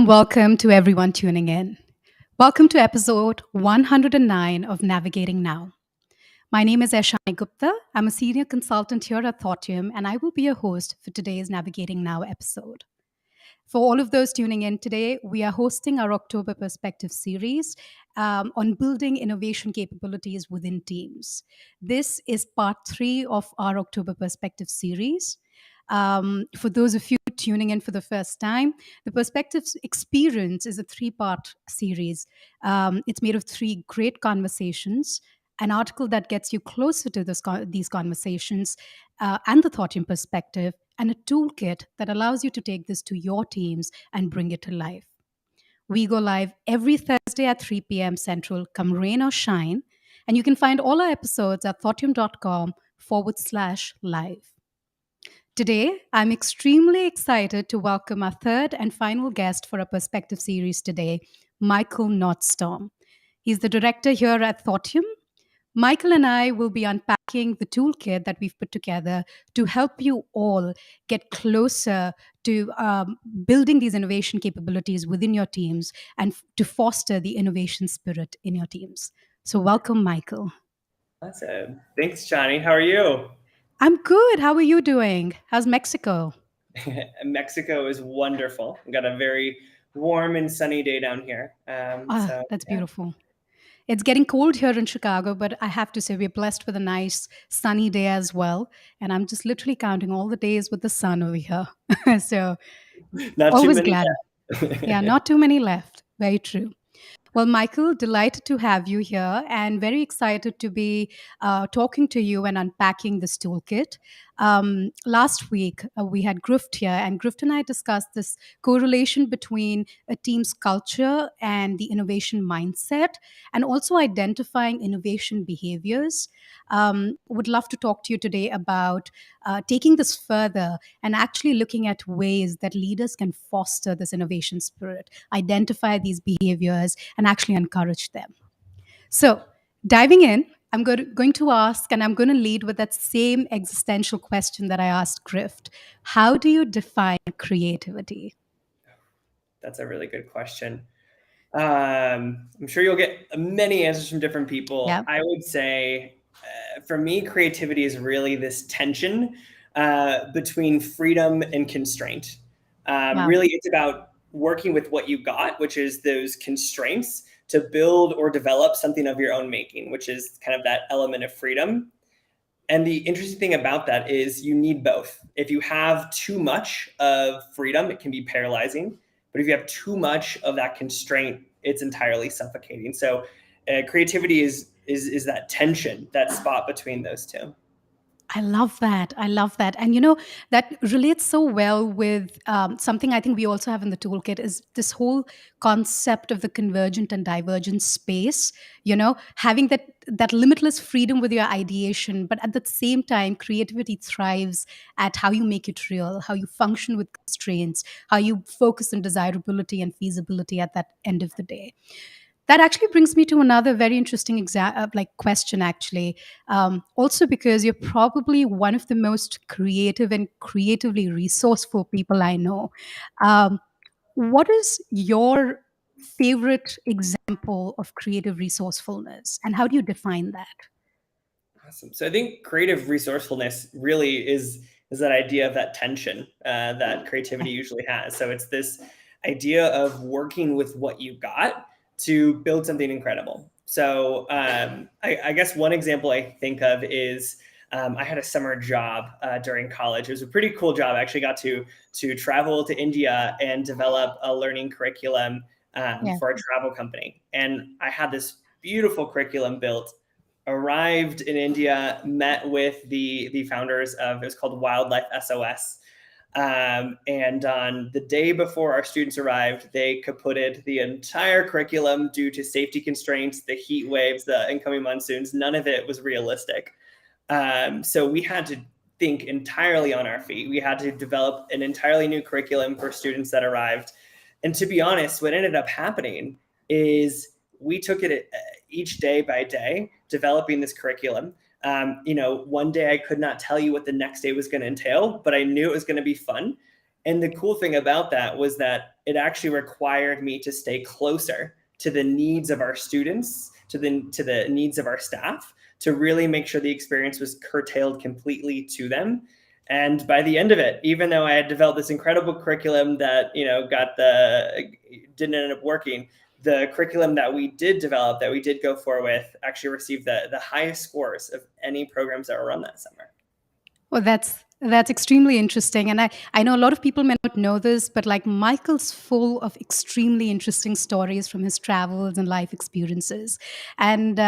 Welcome to everyone tuning in. Welcome to episode 109 of Navigating Now. My name is Aishani Gupta. I'm a senior consultant here at Thoughtium, and I will be your host for today's Navigating Now episode. For all of those tuning in today, we are hosting our October Perspective series on building innovation capabilities within teams. This is part three of our October Perspective series. For those of you tuning in for the first time, the Perspectives Experience is a three-part series. It's made of three great conversations, an article that gets you closer to these conversations, and the Thoughtium perspective, and a toolkit that allows you to take this to your teams and bring it to life. We go live every Thursday at 3 p.m. Central, come rain or shine. And you can find all our episodes at thoughtium.com/live. Today, I'm extremely excited to welcome our third and final guest for our Perspective series today, Michael Nordstorm. He's the director here at Thoughtium. Michael and I will be unpacking the toolkit that we've put together to help you all get closer to building these innovation capabilities within your teams and to foster the innovation spirit in your teams. So, welcome, Michael. Awesome. Thanks, Johnny. How are you? I'm good. How are you doing? How's Mexico? Mexico is wonderful. We've got a very warm and sunny day down here. That's beautiful. It's getting cold here in Chicago, but I have to say we're blessed with a nice sunny day as well. And I'm just literally counting all the days with the sun over here. So Not too always many. glad. Yeah, not too many left. Very true. Well, Michael, delighted to have you here and very excited to be talking to you and unpacking this toolkit. Last week, we had Grift here, and Grift and I discussed this correlation between a team's culture and the innovation mindset, and also identifying innovation behaviors. Would love to talk to you today about taking this further and actually looking at ways that leaders can foster this innovation spirit, identify these behaviors, and actually encourage them. So, diving in, I'm going to ask, and I'm going to lead with that same existential question that I asked Grift. How do you define creativity? That's a really good question. I'm sure you'll get many answers from different people. Yeah. I would say, for me, creativity is really this tension between freedom and constraint. Wow. Really, it's about working with what you got, which is those constraints, to build or develop something of your own making, which is kind of that element of freedom. And the interesting thing about that is you need both. If you have too much of freedom, it can be paralyzing. But if you have too much of that constraint, it's entirely suffocating. So creativity is that tension, that spot between those two. I love that. I love that. And that relates so well with something I think we also have in the toolkit is this whole concept of the convergent and divergent space, having that limitless freedom with your ideation, but at the same time, creativity thrives at how you make it real, how you function with constraints, how you focus on desirability and feasibility at that end of the day. That actually brings me to another very interesting question. Actually, also because you're probably one of the most creative and creatively resourceful people I know. Um, what is your favorite example of creative resourcefulness, and how do you define that? Awesome. So I think creative resourcefulness really is that idea of that tension that creativity usually has. So it's this idea of working with what you got to build something incredible. So I guess one example I think of is I had a summer job during college. It was a pretty cool job. I actually got to travel to India and develop a learning curriculum Yeah. for a travel company. And I had this beautiful curriculum built, arrived in India, met with the founders of, it was called Wildlife SOS. And on the day before our students arrived, they kaputted the entire curriculum due to safety constraints, the heat waves, the incoming monsoons. None of it was realistic. So we had to think entirely on our feet. We had to develop an entirely new curriculum for students that arrived. And to be honest, what ended up happening is we took it each day by day, developing this curriculum. One day I could not tell you what the next day was going to entail, but I knew it was going to be fun. And the cool thing about that was that it actually required me to stay closer to the needs of our students, to the needs of our staff, to really make sure the experience was curtailed completely to them. And by the end of it, even though I had developed this incredible curriculum that, didn't end up working, the curriculum that we did develop, that we did go for with, actually received the highest scores of any programs that were run that summer. Well, that's extremely interesting. And I know a lot of people may not know this, but like Michael's full of extremely interesting stories from his travels and life experiences. And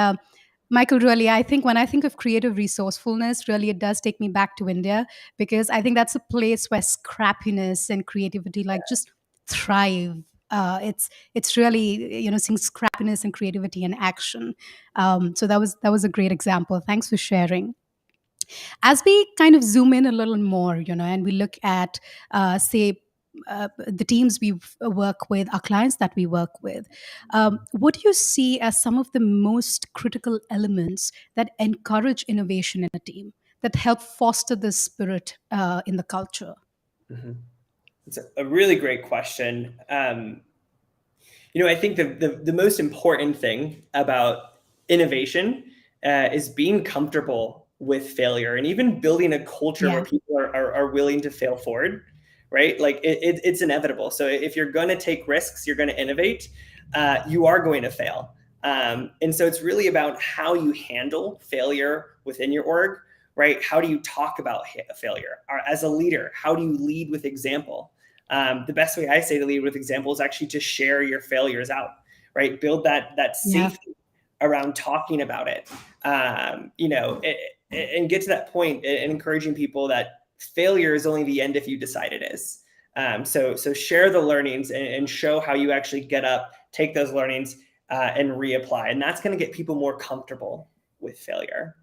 Michael, really, I think when I think of creative resourcefulness, really, it does take me back to India, because I think that's a place where scrappiness and creativity like just thrive. It's really, seeing scrappiness and creativity in action. So that was a great example. Thanks for sharing. As we kind of zoom in a little more, and we look at, say, the teams we work with, our clients that we work with, what do you see as some of the most critical elements that encourage innovation in a team, that help foster the spirit in the culture? Mm-hmm. It's a really great question. I think the most important thing about innovation is being comfortable with failure, and even building a culture where Yeah. people are willing to fail forward, right? Like it's inevitable. So if you're going to take risks, you're going to innovate, you are going to fail. And so it's really about how you handle failure within your org, right? How do you talk about failure? As a leader, how do you lead with example? The best way I say to lead with example is actually to share your failures out, right? Build that Yeah. safety around talking about it, and get to that point and encouraging people that failure is only the end if you decide it is. So share the learnings and show how you actually get up, take those learnings and reapply. And that's going to get people more comfortable with failure.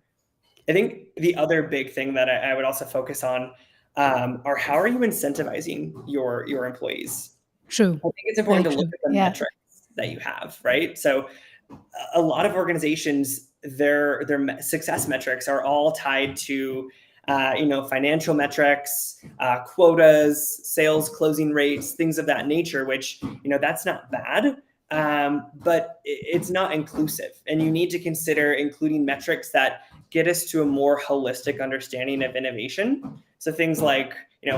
I think the other big thing that I would also focus on are how are you incentivizing your employees? True. I think it's important Very to look true. at the Yeah. metrics that you have, right? So a lot of organizations, their success metrics are all tied to financial metrics, quotas, sales closing rates, things of that nature, which that's not bad, but it's not inclusive. And you need to consider including metrics that get us to a more holistic understanding of innovation. So things like,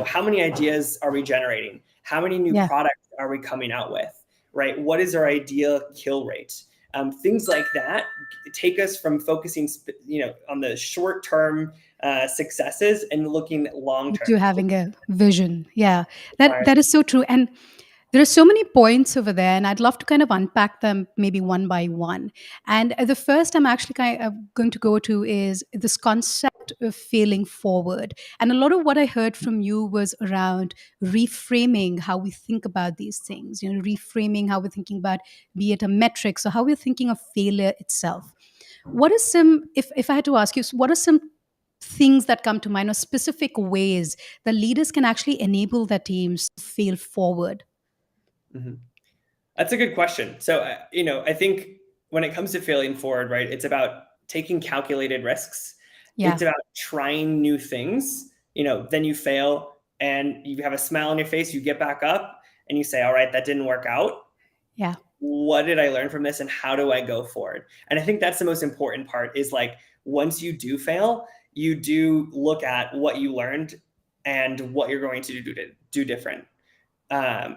how many ideas are we generating? How many new Yeah. products are we coming out with? Right? What is our ideal kill rate? Things like that take us from focusing, on the short-term successes and looking long-term. To having a vision. Yeah. That Right. that is so true. And there are so many points over there, and I'd love to kind of unpack them maybe one by one. And the first I'm actually kind of going to go to is this concept of failing forward. And a lot of what I heard from you was around reframing how we think about these things, reframing how we're thinking about, be it a metrics or how we're thinking of failure itself. What are some, if I had to ask you, what are some things that come to mind, or specific ways that leaders can actually enable their teams to fail forward? Mm-hmm. That's a good question. So, I think when it comes to failing forward, right, it's about taking calculated risks. Yeah. It's about trying new things. Then you fail and you have a smile on your face, you get back up and you say, all right, that didn't work out. Yeah. What did I learn from this and how do I go forward? And I think that's the most important part is like, once you do fail, you do look at what you learned and what you're going to do different.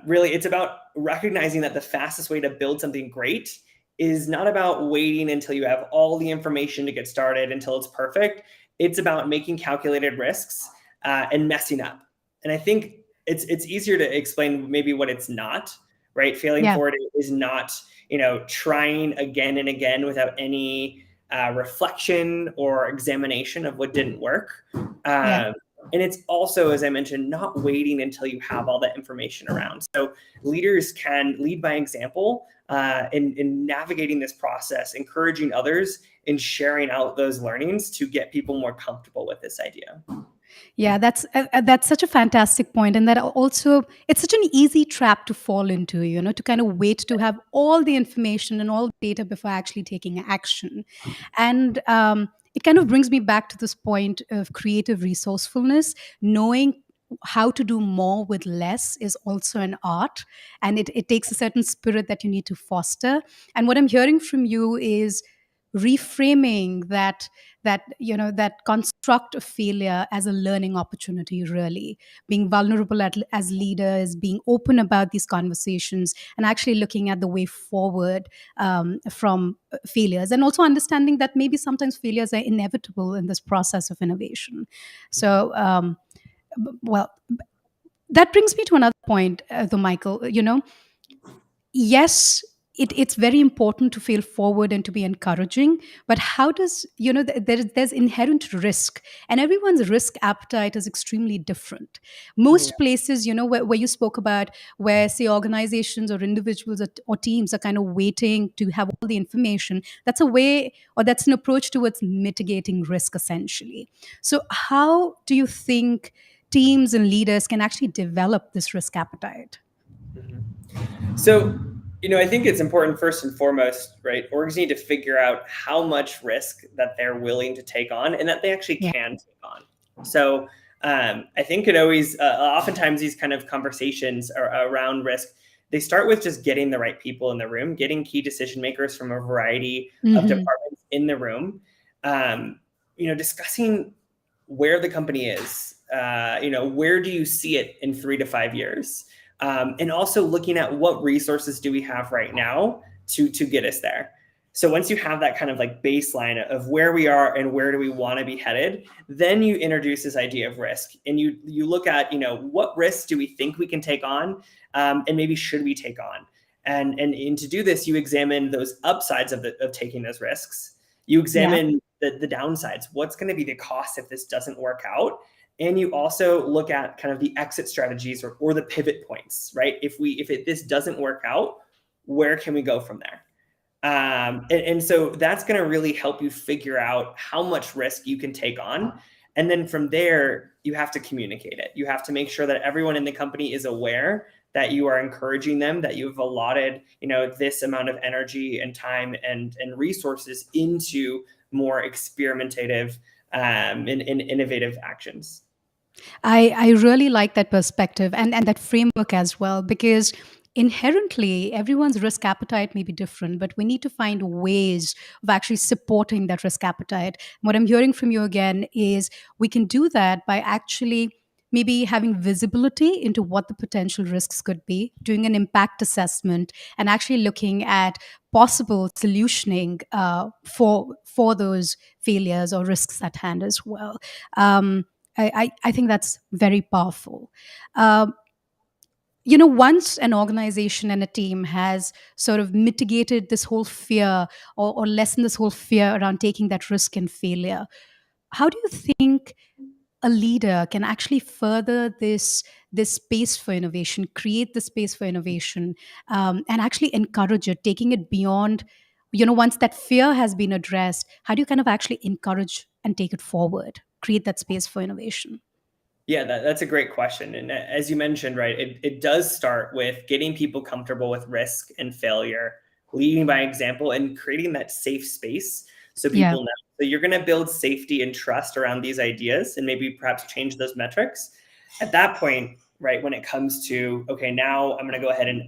Really, it's about recognizing that the fastest way to build something great is not about waiting until you have all the information to get started until it's perfect. It's about making calculated risks and messing up. And I think it's easier to explain maybe what it's not, right? Failing Yeah. forward is not, trying again and again without any reflection or examination of what didn't work. Yeah. And it's also, as I mentioned, not waiting until you have all that information around. So leaders can lead by example in navigating this process, encouraging others in sharing out those learnings to get people more comfortable with this idea. Yeah, that's such a fantastic point, and that also it's such an easy trap to fall into. To kind of wait to have all the information and all the data before actually taking action, and it kind of brings me back to this point of creative resourcefulness, knowing how to do more with less is also an art, and it takes a certain spirit that you need to foster. And what I'm hearing from you is reframing that construct of failure as a learning opportunity, really being vulnerable as leaders, being open about these conversations, and actually looking at the way forward from failures, and also understanding that maybe sometimes failures are inevitable in this process of innovation. So well, that brings me to another point, though, Michael. Yes, it's very important to fail forward and to be encouraging, but how does, there's inherent risk, and everyone's risk appetite is extremely different. Yeah. Most places, where you spoke about, where say organizations or individuals or teams are kind of waiting to have all the information, that's a way, or that's an approach towards mitigating risk, essentially. So how do you think teams and leaders can actually develop this risk appetite? So, I think it's important first and foremost, right? Orgs need to figure out how much risk that they're willing to take on and that they actually Yeah. can take on. So, I think it always, oftentimes, these kind of conversations around risk, they start with just getting the right people in the room, getting key decision makers from a variety of Hmm. departments in the room, discussing where the company is. Where do you see it in 3 to 5 years? And also looking at what resources do we have right now to get us there. So once you have that kind of like baseline of where we are and where do we want to be headed, then you introduce this idea of risk, and you look at what risks do we think we can take on, and maybe should we take on, and to do this you examine those upsides of taking those risks. You Yeah. examine the downsides. What's going to be the cost if this doesn't work out? And you also look at kind of the exit strategies or the pivot points, right? If this doesn't work out, where can we go from there? And so that's going to really help you figure out how much risk you can take on. And then from there, you have to communicate it. You have to make sure that everyone in the company is aware that you are encouraging them, that you've allotted, this amount of energy and time and resources into more experimentative and innovative actions. I really like that perspective and that framework as well, because inherently everyone's risk appetite may be different, but we need to find ways of actually supporting that risk appetite. What I'm hearing from you again is we can do that by actually maybe having visibility into what the potential risks could be, doing an impact assessment, and actually looking at possible solutioning for those failures or risks at hand as well. I think that's very powerful. Um, once an organization and a team has sort of mitigated this whole fear, or lessened this whole fear around taking that risk and failure, how do you think a leader can actually further this space for innovation, create the space for innovation, and actually encourage it, taking it beyond, once that fear has been addressed, how do you kind of actually encourage and take it forward, create that space for innovation? Yeah, that's a great question. And as you mentioned, right, it does start with getting people comfortable with risk and failure, leading by example, and creating that safe space so Yeah. people know. So you're going to build safety and trust around these ideas and maybe perhaps change those metrics. At that point, right, when it comes to, okay, now I'm going to go ahead and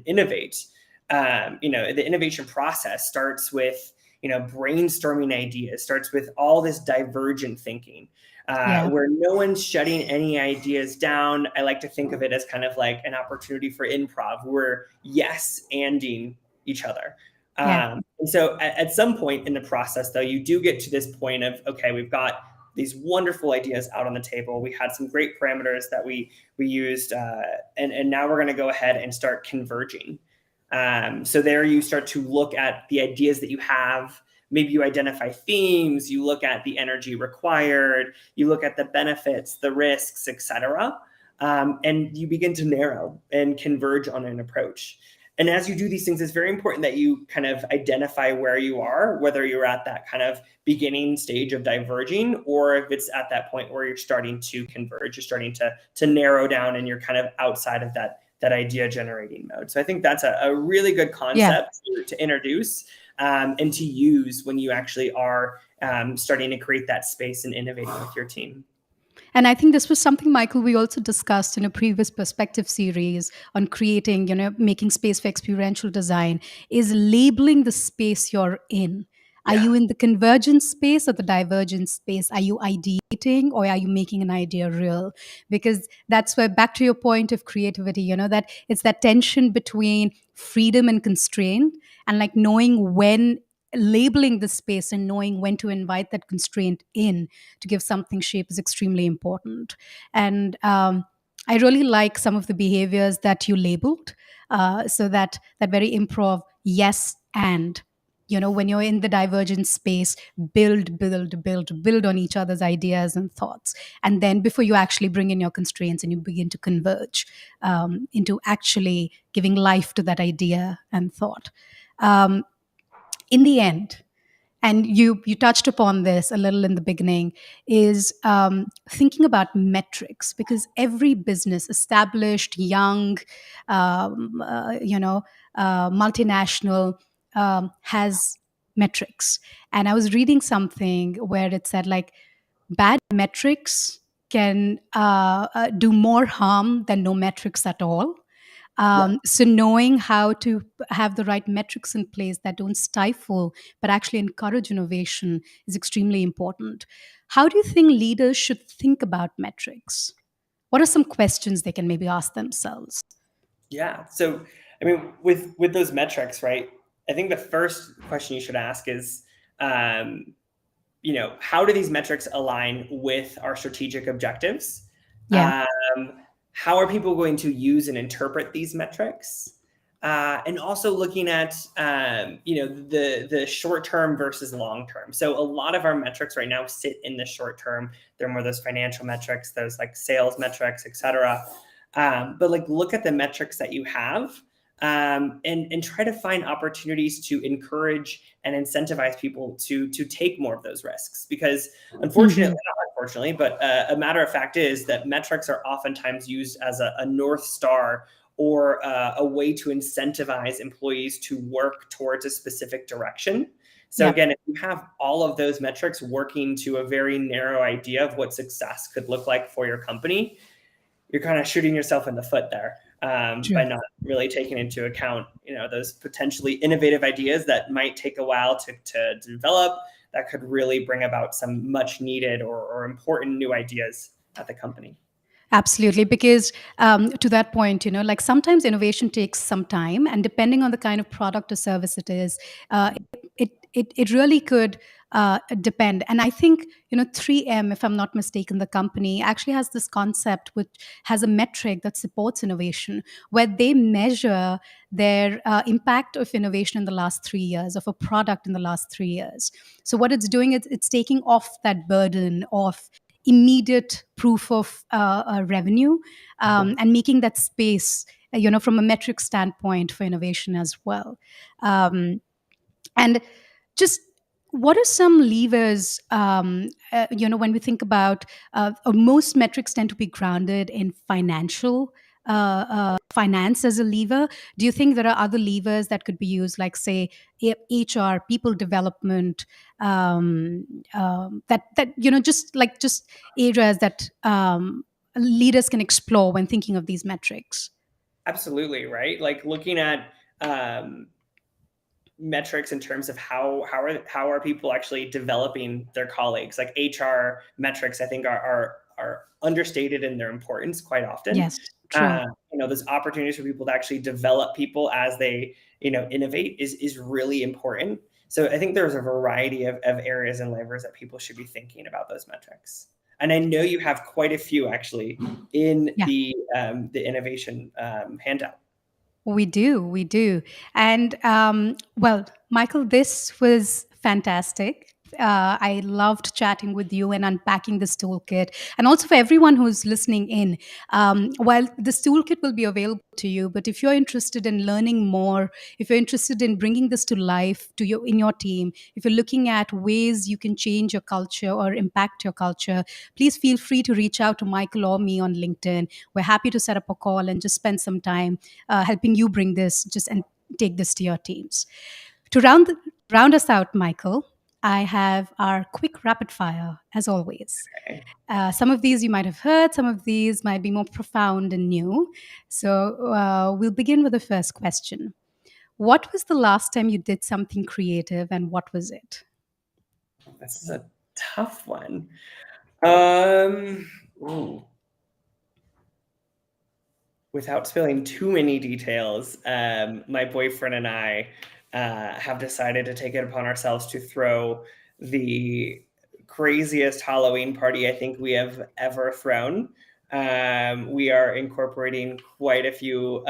innovate, the innovation process starts with, brainstorming ideas, starts with all this divergent thinking, Yeah. where no one's shutting any ideas down. I like to think of it as kind of like an opportunity for improv. We're yes anding each other. Yeah. And so at some point in the process, though, you do get to this point of, okay, we've got these wonderful ideas out on the table. We had some great parameters that we used, and now we're going to go ahead and start converging. So there you start to look at the ideas that you have. Maybe you identify themes, you look at the energy required, you look at the benefits, the risks, etc. And you begin to narrow and converge on an approach. And as you do these things, it's very important that you kind of identify where you are, whether you're at that kind of beginning stage of diverging, or if it's at that point where you're starting to converge, you're starting to narrow down, and you're kind of outside of that idea generating mode. So I think that's a really good Yeah. concept to introduce, and to use when you actually are starting to create that space and innovating with your team. And I think this was something, Michael, we also discussed in a previous perspective series on creating, making space for experiential design, is labeling the space you're in. Are Yeah. you in the convergent space or the divergent space? Are you ideating or are you making an idea real? Because that's where, back to your point of creativity, that it's that tension between freedom and constraint, and like knowing when, labeling the space and knowing when to invite that constraint in to give something shape is extremely important. And I really like some of the behaviors that you labeled. So that very improv yes and, when you're in the divergent space, build on each other's ideas and thoughts, and then before you actually bring in your constraints and you begin to converge into actually giving life to that idea and thought. um, in the end, and you touched upon this a little in the beginning, is thinking about metrics, because every business, established, young, multinational, has metrics. And I was reading something where it said, like, bad metrics can do more harm than no metrics at all. Yeah. So knowing how to have the right metrics in place that don't stifle but actually encourage innovation is extremely important. How do you think leaders should think about metrics? What are some questions they can maybe ask themselves? Yeah. So, I mean, with those metrics, right? I think the first question you should ask is, um, how do these metrics align with our strategic objectives? Yeah, Um, how are people going to use and interpret these metrics? And also looking at, the short term versus long term. So a lot of our metrics right now sit in the short term. They're more those financial metrics, those like sales metrics, et cetera. But like look at the metrics that you have, and try to find opportunities to encourage and incentivize people to take more of those risks. Because unfortunately, hmm, not unfortunately, but a matter of fact is that metrics are oftentimes used as a north star, or a way to incentivize employees to work towards a specific direction. So yeah, again, if you have all of those metrics working to a very narrow idea of what success could look like for your company, you're kind of shooting yourself in the foot there, by true. not really taking into account, those potentially innovative ideas that might take a while to develop, that could really bring about some much needed or important new ideas at the company. Absolutely, because to that point, like sometimes innovation takes some time, and depending on the kind of product or service it is, it really could depend. And I think 3M, if I'm not mistaken, the company actually has this concept which has a metric that supports innovation, where they measure their impact of innovation in the last 3 years, of a product in the last 3 years. So what it's doing is it's taking off that burden of immediate proof of revenue, and making that space, from a metric standpoint, for innovation as well. Um, and just, what are some levers, when we think about, most metrics tend to be grounded in finance as a lever. Do you think there are other levers that could be used, like, say, HR, people development, that just areas that leaders can explore when thinking of these metrics? Absolutely, right? Like looking at, metrics in terms of how are people actually developing their colleagues. Like HR metrics, I think are understated in their importance quite often. Yes, true. There's opportunities for people to actually develop people as they, innovate is really important. So I think there's a variety of areas and levers that people should be thinking about those metrics. And I know you have quite a few actually in Yeah. the innovation handout. We do. And well, Michael, this was fantastic. I loved chatting with you and unpacking this toolkit. And also for everyone who's listening in, while this toolkit will be available to you, but if you're interested in learning more, if you're interested in bringing this to life in your team, if you're looking at ways you can change your culture or impact your culture, please feel free to reach out to Michael or me on LinkedIn. We're happy to set up a call and just spend some time helping you bring this just and take this to your teams. To round us out, Michael, I have our quick rapid fire, as always. Okay. Some of these you might have heard, some of these might be more profound and new. So we'll begin with the first question. What was the last time you did something creative and what was it? This is a tough one. Ooh. Without spilling too many details, my boyfriend and I have decided to take it upon ourselves to throw the craziest Halloween party I think we have ever thrown. We are incorporating quite a few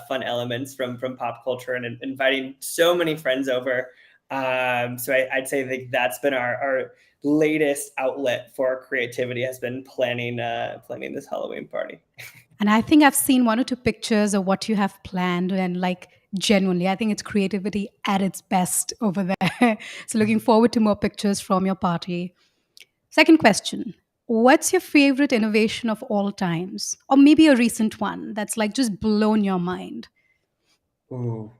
fun elements from pop culture and inviting so many friends over. So I'd say that that's been our latest outlet for creativity has been planning this Halloween party. And I think I've seen one or two pictures of what you have planned, and like genuinely, I think it's creativity at its best over there. So looking forward to more pictures from your party. Second question. What's your favorite innovation of all times? Or maybe a recent one that's like just blown your mind? Ooh.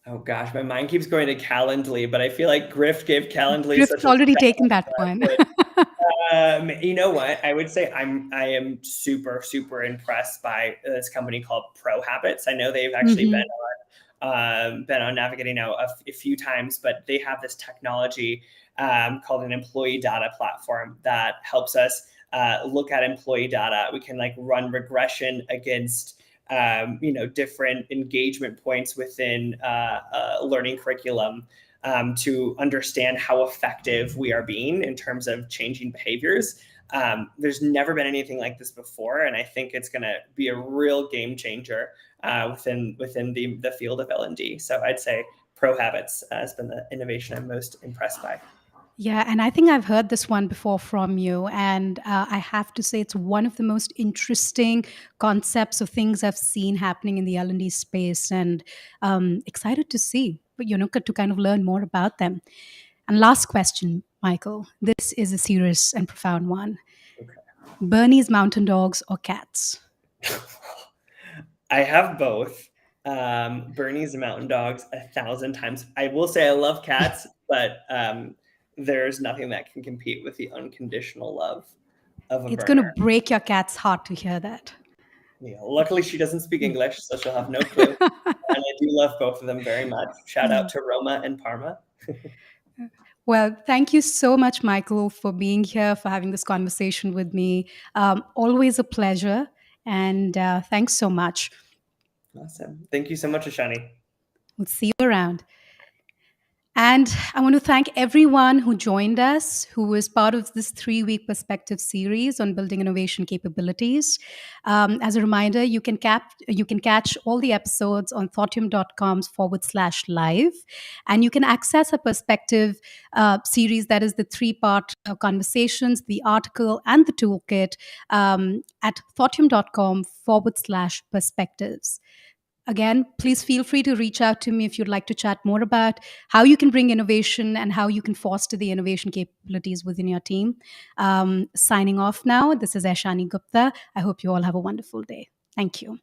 Oh gosh, my mind keeps going to Calendly, but I feel like Grift gave Calendly such Grift's a already special taken that one. childhood. You know what? I would say I am super impressed by this company called Pro Habits. I know they've actually Mhm. been on Navigating Now a few times, but they have this technology called an employee data platform that helps us look at employee data. We can like run regression against different engagement points within learning curriculum to understand how effective we are being in terms of changing behaviors. There's never been anything like this before, and I think it's going to be a real game changer within the field of L&D. So I'd say Pro Habits has been the innovation I'm most impressed by. Yeah, and I think I've heard this one before from you, and I have to say it's one of the most interesting concepts of things I've seen happening in the L&D space, and excited to see, to kind of learn more about them. And last question, Michael. This is a serious and profound one. Bernese mountain dogs or cats? I have both. Bernie's Mountain Dogs 1,000 times. I will say I love cats, but there's nothing that can compete with the unconditional love of a It's going to Berner. break your cat's heart to hear that. Yeah, luckily, she doesn't speak English, so she'll have no clue. And I do love both of them very much. Shout out to Roma and Parma. Well, thank you so much, Michael, for being here, for having this conversation with me. Always a pleasure. And thanks so much. Awesome. Thank you so much, Aishani. We'll see you around. And I want to thank everyone who joined us, who was part of this 3-week perspective series on building innovation capabilities. As a reminder, you can catch all the episodes on thoughtium.com/live. And you can access a perspective series that is the 3-part conversations, the article, and the toolkit at thoughtium.com/perspectives. Again, please feel free to reach out to me if you'd like to chat more about how you can bring innovation and how you can foster the innovation capabilities within your team. Signing off now. This is Aishani Gupta. I hope you all have a wonderful day. Thank you.